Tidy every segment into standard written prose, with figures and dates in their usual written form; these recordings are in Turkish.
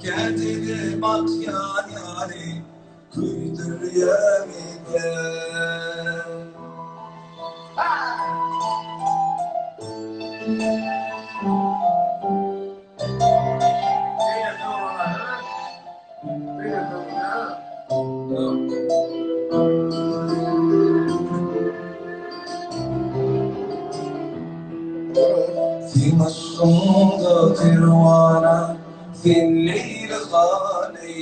Kendini bak yani kuydur yemide. في مشروط تروانا في الليل خالي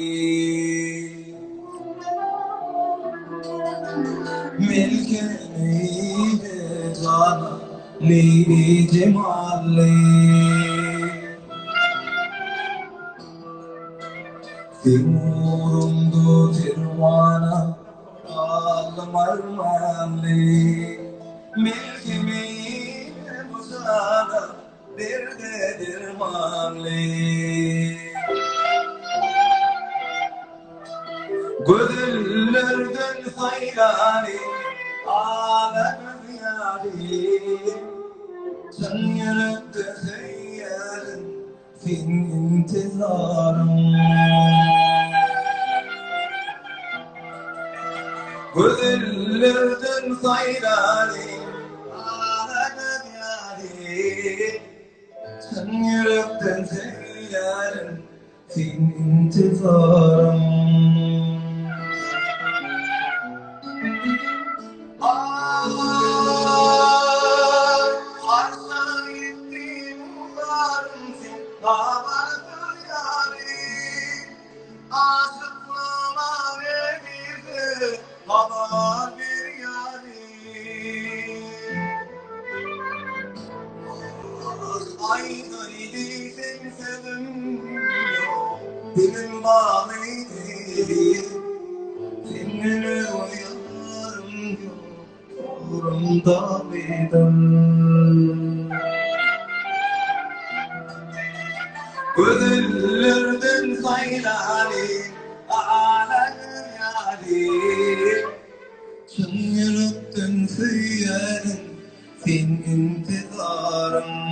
ملكني بجانا لي جمالي في نورم تروانا مرمالي ملكني بجانا derdedir mali Gönüllerden hayrani alem yâri Sen yürekte seyyarın fin intizarım Gönüllerden hayrani alem yâri Sen yürekten seyyarın fin intizarım Harsana gittim umarım sen havadır yâri Aşıklığıma verirdi hava bir yâri Aynıydı sen sevim Benim bağlıydı Senin uyanlarım yok Uğrumda bedim Gönüllerden sayrani Alem yâri Sen yürekten seyyarın Fin intizarım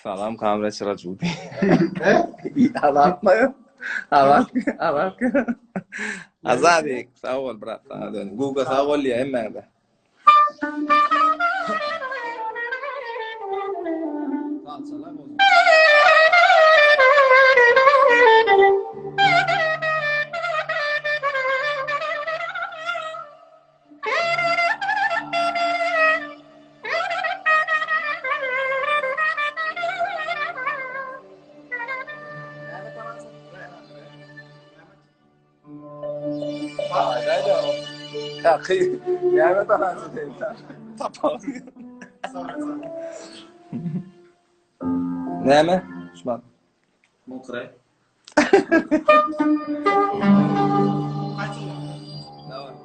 Salam kamerachi Rajudi. Abartma. Abartma. Azadik. Savol brat. Google savol ya emma da. Ya akhi, ya मैं तो हाथ से देता نعمة شو بعد مقرأ لا